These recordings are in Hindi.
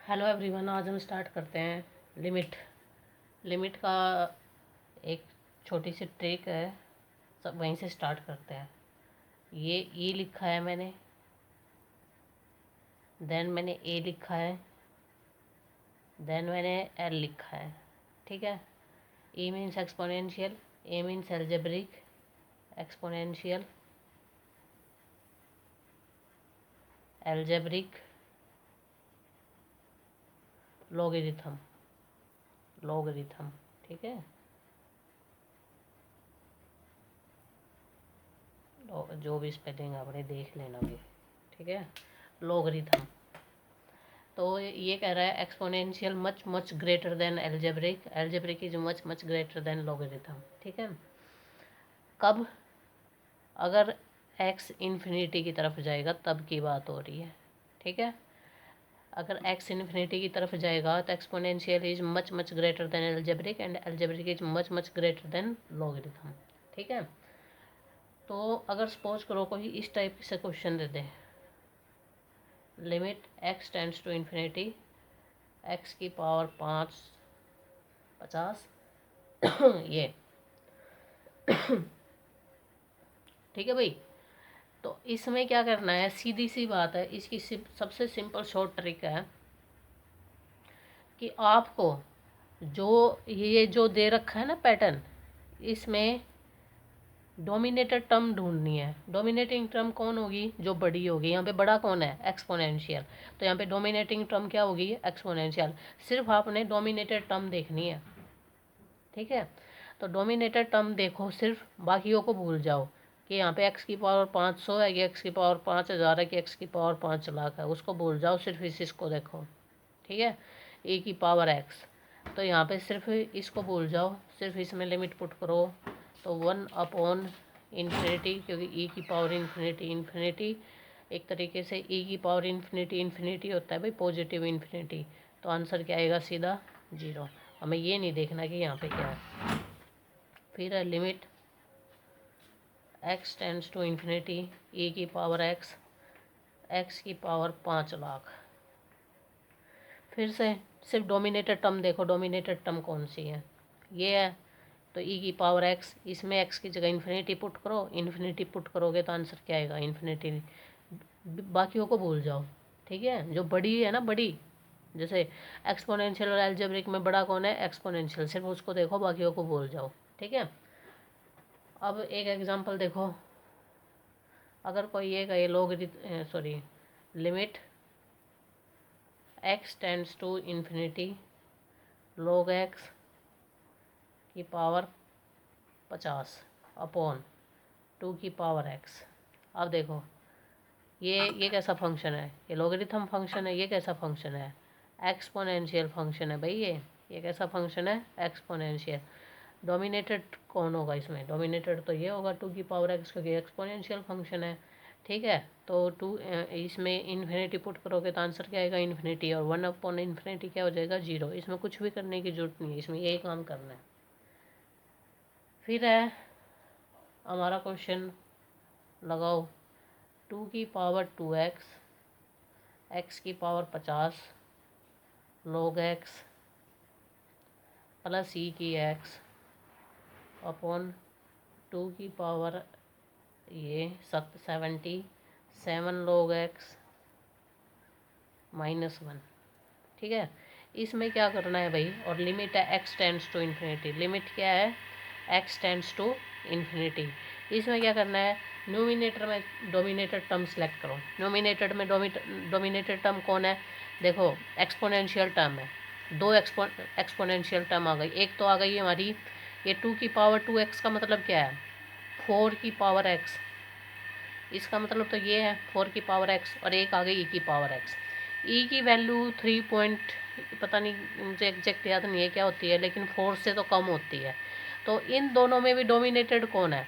हेलो एवरीवन, आज हम स्टार्ट करते हैं लिमिट का एक छोटी सी ट्रिक है। सब वहीं से स्टार्ट करते हैं। ये ई लिखा है मैंने, देन मैंने ए लिखा है, देन मैंने एल लिखा है। ठीक है। E means exponential, A means algebraic, exponential, algebraic, logarithm, logarithm. ठीक है। जो भी स्पेलिंग आपने देख लेना भी। ठीक है। लॉगरिथम। तो ये कह रहा है exponential much much greater than algebraic, algebraic is much much greater than logarithm. ठीक है। कब? अगर x इन्फिनिटी की तरफ जाएगा तब की बात हो रही है। ठीक है। अगर x इन्फिनिटी की तरफ जाएगा तो exponential is much much greater than algebraic and algebraic is much much greater than logarithm. ठीक है। तो अगर सपोज करो कोई इस टाइप से क्वेश्चन दे दे, limit x tends to infinity x की पावर 50 ये। ठीक है भाई। तो इसमें क्या करना है, सीधी सी बात है। इसकी सबसे सिंपल शॉर्ट ट्रिक है कि आपको जो ये जो दे रखा है ना पैटर्न, इसमें डोमिनेटेड टर्म ढूंढनी है। डोमिनेटिंग टर्म कौन होगी? जो बड़ी होगी। यहाँ पे बड़ा कौन है? एक्सपोनेंशियल। तो यहाँ पे डोमिनेटिंग टर्म क्या होगी? एक्सपोनेंशियल। सिर्फ आपने डोमिनेटेड टर्म देखनी है। ठीक है। तो डोमिनेटेड टर्म देखो सिर्फ, बाकियों को भूल जाओ कि यहाँ पे x की पावर 500 है, कि x की पावर 5000 है, कि x की पावर 5 लाख है। उसको भूल जाओ, सिर्फ इसको देखो। ठीक है। e की पावर x। तो यहाँ पे सिर्फ इसको भूल जाओ, सिर्फ इसमें लिमिट पुट करो तो 1/इन्फिनिटी, क्योंकि e की पावर इन्फिनिटी इन्फिनिटी। एक तरीके से e की पावर इन्फिनिटी इन्फिनिटी होता है भाई पॉजिटिव इन्फिनिटी। तो आंसर क्या आएगा? सीधा 0। हमें ये नहीं देखना कि यहाँ पे क्या है। फिर है limit x tends to infinity e की पावर x की पावर 5 लाख। फिर से सिर्फ डोमिनेटेड टर्म देखो, डोमिनेटेड टर्म कौन सी है? ये है। तो e की पावर x, इसमें x की जगह इन्फिनिटी पुट करो। इन्फिनिटी पुट करोगे तो आंसर क्या आएगा? इन्फिनिटी। बाकियों को भूल जाओ। ठीक है। जो बड़ी है ना, बड़ी, जैसे एक्सपोनेंशियल और एल्जेब्रिक में बड़ा कौन है? एक्सपोनेंशियल। सिर्फ उसको देखो, बाकियों को भूल जाओ। ठीक है। अब एक एग्जांपल देखो। अगर कोई ये कहे limit x tends to infinity log x की पावर 50 अपॉन 2 की पावर x। अब देखो ये कैसा फंक्शन है? ये लॉगरिथम फंक्शन है। ये कैसा फंक्शन है? एक्सपोनेंशियल फंक्शन है भाई। ये कैसा फंक्शन है? एक्सपोनेंशियल। डोमिनेटेड कौन होगा इसमें? डोमिनेटेड तो ये होगा 2 की पावर x, क्योंकि एक्सपोनेंशियल फंक्शन है। ठीक है। तो इसमें इन्फिनिटी पुट करोगे तो आंसर क्या आएगा? इन्फिनिटी। और 1/इन्फिनिटी क्या हो जाएगा? 0। इसमें कुछ भी करने की जरूरत नहीं है, इसमें यही काम करना है। फिर है हमारा क्वेश्चन, लगाओ 2 की पावर 2x, x की power 50 log x plus e की x अपॉन 2 की पावर ये 77 log x -1। ठीक है। इसमें क्या करना है भाई? और लिमिट है x tends to infinity. Limit क्या है? x tends to infinity. इसमें क्या करना है? न्यूमिनेटर में डोमिनेटेड टर्म सेलेक्ट करो। न्यूमिनेटेड में डोमिनेटेड टर्म कौन है? देखो एक्सपोनेंशियल टर्म है। दो एक्सपोनेंशियल टर्म आ गई। एक तो आ गई हमारी ये 2 की पावर 2x का मतलब क्या है? 4 की पावर x। इसका मतलब तो ये है 4 की पावर x, और एक आ गई e की पावर x। e की वैल्यू 3 पॉइंट, पता नहीं, मुझे एग्जैक्ट याद नहीं है क्या होती है, लेकिन 4 से तो कम होती है। तो इन दोनों में भी डोमिनेटेड कौन है?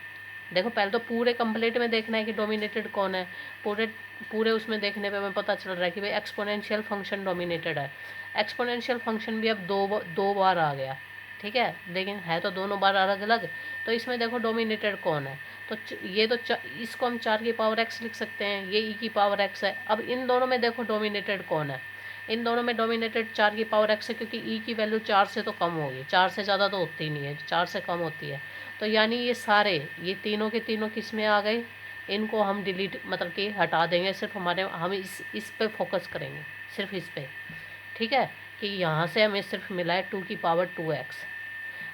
देखो पहले तो पूरे कंप्लीट में देखना है कि डोमिनेटेड कौन है। पूरे पूरे उसमें देखने पे हमें पता चल रहा है कि भाई एक्सपोनेंशियल फंक्शन डोमिनेटेड है। एक्सपोनेंशियल फंक्शन भी अब दो बार आ गया। ठीक है। लेकिन है तो दोनों बार अलग अलग। तो इसमें देखो डोमिनेटेड कौन है? तो ये तो इसको हम 4 की पावर x लिख सकते हैं, ये e की पावर x है। अब इन दोनों में देखो डोमिनेटेड कौन है? इन दोनों में डोमिनेटेड 4 की पावर x है, क्योंकि e की वैल्यू 4 से तो कम होगी, 4 से ज़्यादा तो होती ही नहीं है, 4 से कम होती है। तो यानी ये सारे, ये तीनों के तीनों किस में आ गए, इनको हम डिलीट मतलब कि हटा देंगे, सिर्फ हम इस पे फोकस करेंगे, सिर्फ इस पे। ठीक है, कि यहाँ से हमें सिर्फ मिला है 2 की पावर 2x।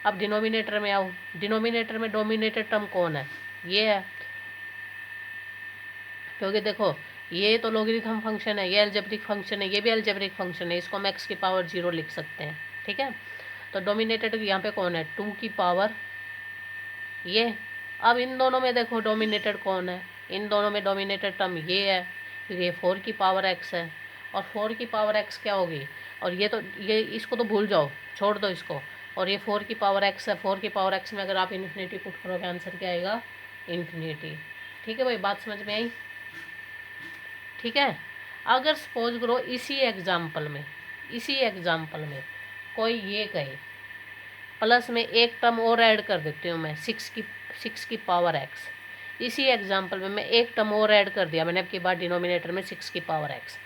अब डिनोमिनेटर में आओ, डिनोमिनेटर में डोमिनेटेड टर्म कौन है, ये है, क्योंकि देखो ये तो लॉगरिथम फंक्शन है, ये अलजेब्रिक फंक्शन है, ये भी अलजेब्रिक फंक्शन है, इसको हम x की पावर 0 लिख सकते हैं। ठीक है, तो डोमिनेटेड यहाँ पे कौन है, 2 की पावर ये। अब इन दोनों में देखो डोमिनेटेड कौन है, इन दोनों में डोमिनेटेड टर्म ये है, क्योंकि ये 4 की पावर x है, और 4 की पावर x क्या होगी, और ये इसको तो भूल जाओ, छोड़ दो इसको, और ये 4 की पावर x है, 4 की पावर x में अगर आप इन्फिनिटी पुट करोगे आंसर क्या आएगा, इन्फिनिटी। ठीक है भाई, बात समझ में आई। ठीक है, अगर सपोज करो इसी एग्जाम्पल में कोई ये कहे, प्लस में एक टर्म और ऐड कर देती हूँ मैं, 6 की पावर x। इसी एग्जाम्पल में मैं एक टर्म और ऐड कर दिया मैंने, अब की बार डिनोमिनेटर में 6 की पावर x।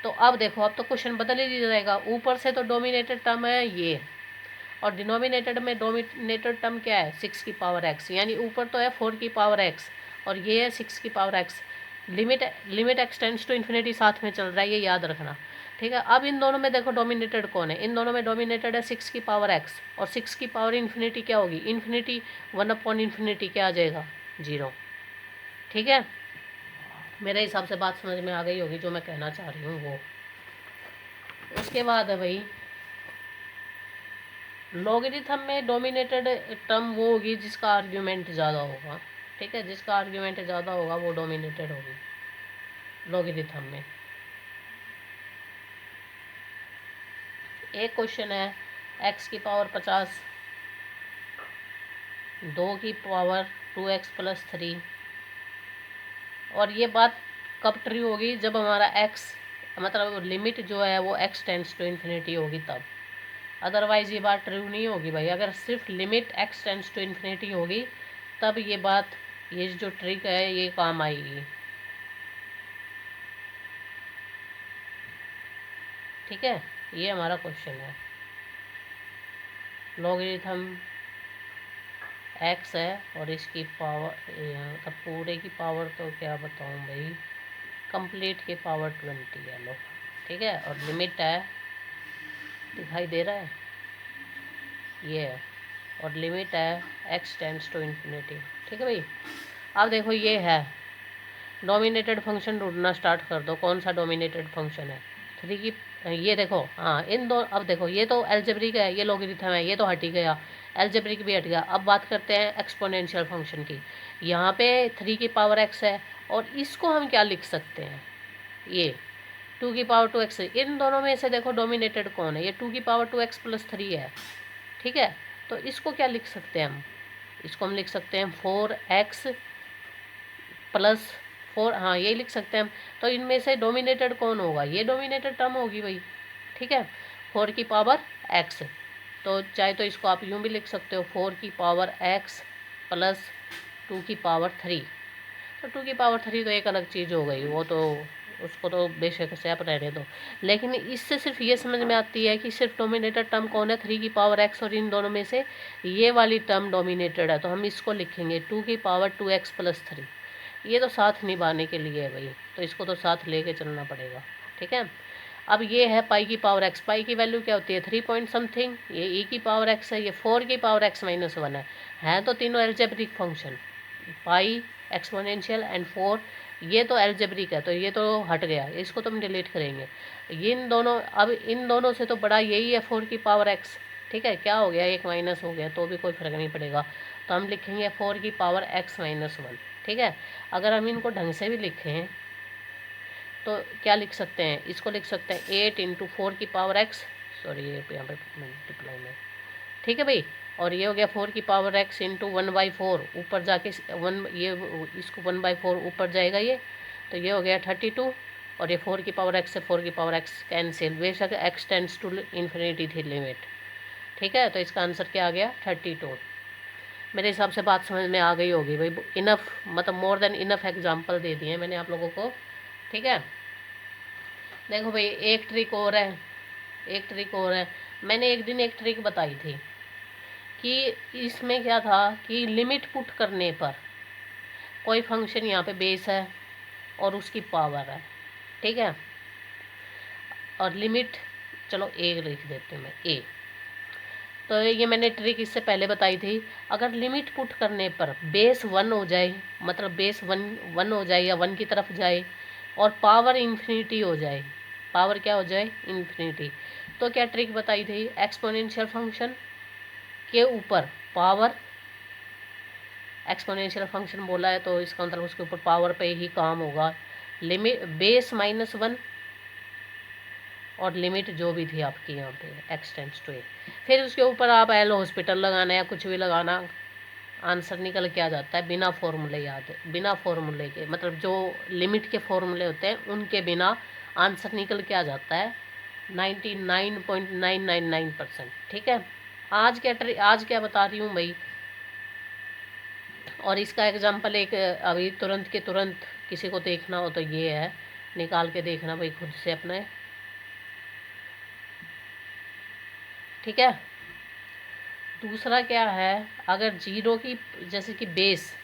तो अब देखो, अब तो क्वेश्चन बदल ही जाएगा, ऊपर से तो डोमिनेटेड टर्म है ये, और डिनोमिनेटेड में डोमिनेटेड टर्म क्या है, 6 की पावर x, यानी ऊपर तो है 4 की पावर x और ये है 6 की power x। Limit x tends to infinity साथ में चल रहा है, ये याद रखना। ठीक है, अब इन दोनों में देखो डोमिनेटेड कौन है, इन दोनों में डोमिनेटेड है 6 की पावर x, और 6 की पावर इन्फिनिटी क्या होगी, इन्फिनिटी 1/इन्फिनिटी क्या आ जाएगा, 0। ठीक है, मेरे हिसाब से बात समझ में आ गई होगी जो मैं कहना चाह रही हूँ वो। उसके बाद है भाई, लॉगरिथम में डोमिनेटेड टर्म वो होगी जिसका आर्ग्यूमेंट ज़्यादा होगा। ठीक है, जिसका आर्ग्यूमेंट ज़्यादा होगा वो डोमिनेटेड होगी लॉगरिथम में। एक क्वेश्चन है x की पावर 50, 2 की पावर 2x प्लस 3, और ये बात कब ट्रू होगी, जब हमारा x मतलब लिमिट जो है वो x टेंड्स टू इन्फिनिटी होगी तब, अदरवाइज़ ये बात ट्रू नहीं होगी भाई। अगर सिर्फ limit x tends to infinity होगी तब ये बात, ये जो ट्रिक है ये काम आएगी। ठीक है, ये हमारा क्वेश्चन है, लॉगरिथम x है और इसकी पावर मतलब पूरे की पावर तो क्या बताऊं भाई, कंप्लीट की पावर 20 है लो। ठीक है, और लिमिट है, दिखाई दे रहा है ये है, और लिमिट है x टेंड्स टू इन्फिनिटी। ठीक है भाई, अब देखो ये है डोमिनेटेड फंक्शन ढूंढना स्टार्ट कर दो, कौन सा डोमिनेटेड फंक्शन है, 3 की, ये देखो हाँ इन दो, अब देखो ये तो एल्जेब्रिक है, ये लॉगरिथम है, ये तो हट ही गया, एल्जेब्रिक भी हट गया। अब बात करते हैं एक्सपोनेंशियल फंक्शन की। यहाँ पे 3 की पावर x है, और इसको हम क्या लिख सकते हैं, ये 2 की पावर 2x। इन दोनों में से देखो डोमिनेटेड कौन है, ये 2 की पावर 2x प्लस 3 है। ठीक है, तो इसको क्या लिख सकते हैं हम, इसको हम लिख सकते हैं 4x प्लस 4, हाँ यही लिख सकते हैं हम। तो इनमें से डोमिनेटेड कौन होगा, ये डोमिनेटेड टर्म होगी भाई। ठीक है, 4 की पावर x, तो चाहे तो इसको आप यूँ भी लिख सकते हो 4 की पावर x प्लस 2 की पावर 3। तो 2 की पावर 3 तो एक अलग चीज़ हो गई, वो तो उसको तो बेशक से आप रहने दो, लेकिन इससे सिर्फ ये समझ में आती है कि सिर्फ डोमिनेटेड टर्म कौन है, 3 की पावर x, और इन दोनों में से ये वाली टर्म डोमिनेटेड है, तो हम इसको लिखेंगे 2 की पावर 2x प्लस 3। ये तो साथ निभाने के लिए है भाई, तो इसको तो साथ लेके चलना पड़ेगा। ठीक है, अब ये है पाई की पावर x, पाई की वैल्यू क्या होती है 3 पॉइंट समथिंग, ये e की पावर x है, ये 4 की पावर x माइनस 1 है तो तीनों algebraic function, pi, exponential and 4, ये तो एल्जेब्रिक है, तो ये तो हट गया, इसको तो हम डिलीट करेंगे। ये इन दोनों, अब इन दोनों से तो बड़ा यही है 4 की पावर x। ठीक है, क्या हो गया, एक माइनस हो गया तो भी कोई फर्क नहीं पड़ेगा, तो हम लिखेंगे 4 की पावर x माइनस 1। ठीक है, अगर हम इनको ढंग से भी लिखें तो क्या लिख सकते हैं, इसको लिख सकते हैं 8 इंटू 4 की पावर x, सॉरी ये यहाँ पे मल्टीप्लाई में। ठीक है भाई, और ये हो गया 4 की पावर x इंटू 1/4, ऊपर जाके 1, ये इसको 1/4 ऊपर जाएगा ये, तो ये हो गया 32, और ये 4 की पावर x से 4 की पावर x कैंसिल, बेशक x टेंड्स टू इन्फिनिटी थी लिमिट। ठीक है, तो इसका आंसर क्या आ गया 32। मेरे हिसाब से बात समझ में आ गई होगी भाई, इनफ मतलब मोर देन इनफ एग्जाम्पल दे दिए मैंने आप लोगों को। ठीक है, देखो भाई एक ट्रिक और है, एक ट्रिक और है। मैंने एक दिन एक ट्रिक बताई थी कि इसमें क्या था कि लिमिट पुट करने पर कोई फंक्शन यहाँ पे बेस है और उसकी पावर है, ठीक है, और लिमिट, चलो ए लिख देते हैं मैं ए। तो ये मैंने ट्रिक इससे पहले बताई थी। अगर लिमिट पुट करने पर बेस 1 हो जाए, मतलब बेस 1 हो जाए या 1 की तरफ जाए और पावर इन्फिनिटी हो जाए, पावर क्या हो जाए, इन्फिनिटी, तो क्या ट्रिक बताई थी, एक्सपोनेंशियल फंक्शन के ऊपर पावर, एक्सपोनेंशियल फंक्शन बोला है तो इसका मतलब उसके ऊपर पावर पे ही काम होगा। लिमिट बेस -1 और लिमिट जो भी थी आपकी यहाँ पे एक्स टेंड्स टू ए, फिर उसके ऊपर आप एल हॉस्पिटल लगाना या कुछ भी लगाना, आंसर निकल के आ जाता है बिना फॉर्मूले याद, बिना फॉर्मूले के, मतलब जो लिमिट के फॉर्मूले होते हैं उनके बिना आंसर निकल के आ जाता है 99.999%। ठीक है, आज क्या बता रही हूँ भाई, और इसका एग्जाम्पल एक अभी तुरंत के तुरंत किसी को देखना हो तो ये है, निकाल के देखना भाई खुद से अपने, ठीक है। दूसरा क्या है, अगर जीरो की जैसे कि बेस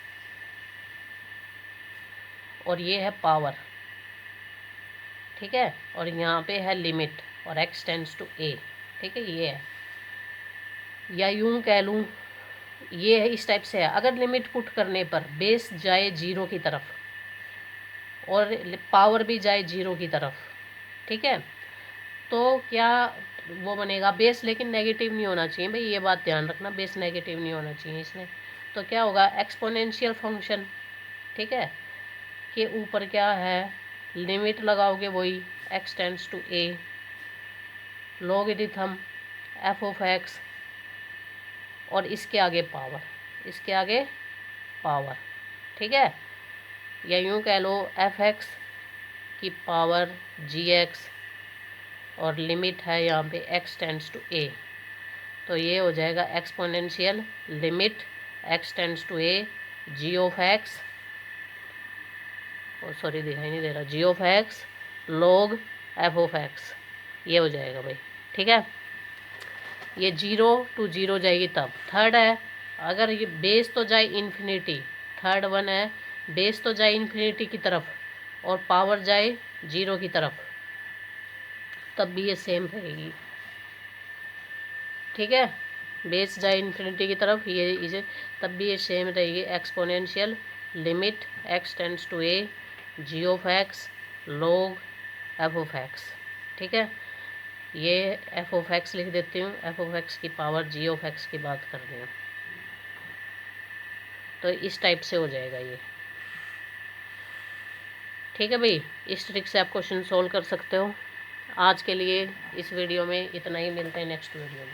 और ये है पावर, ठीक है, और यहाँ पे है लिमिट और एक्स टेंड्स टू ए, ठीक है, ये है, या यूं कह लूँ ये है, इस टाइप से है। अगर लिमिट पुट करने पर बेस जाए 0 की तरफ और पावर भी जाए 0 की तरफ, ठीक है, तो क्या वो बनेगा, बेस लेकिन नेगेटिव नहीं होना चाहिए भाई, ये बात ध्यान रखना, बेस नेगेटिव नहीं होना चाहिए इसमें। तो क्या होगा, एक्सपोनेंशियल फंक्शन, ठीक है, के ऊपर क्या है, लिमिट लगाओगे वही x tends to a, logarithm f of x, और इसके आगे पावर, इसके आगे पावर, ठीक है, या यूँ कह लो एफ एक्स की पावर जी एक्स, और लिमिट है यहाँ पे एक्स टेंड्स टू ए, तो ये हो जाएगा exponential limit x tends to a g of x, sorry दिखाई नहीं दे रहा, g of x log f of x, ये हो जाएगा भाई, ठीक है। ये 0 to 0 जाएगी तब। थर्ड है, अगर ये बेस तो जाए इन्फिनिटी, थर्ड वन है, बेस तो जाए इन्फिनिटी की तरफ और पावर जाए 0 की तरफ, तब भी ये सेम रहेगी, ठीक है, बेस जाए इन्फिनिटी की तरफ ये इसे, तब भी ये सेम रहेगी, exponential limit x tends to a g of x log f of x, ठीक है, ये एफ ऑफ एक्स लिख देती हूँ, एफ ऑफ एक्स की पावर जी ऑफ एक्स की बात कर रही हूँ, तो इस टाइप से हो जाएगा ये, ठीक है भाई, इस ट्रिक से आप क्वेश्चन सोल्व कर सकते हो। आज के लिए इस वीडियो में इतना ही, मिलते हैं नेक्स्ट वीडियो में।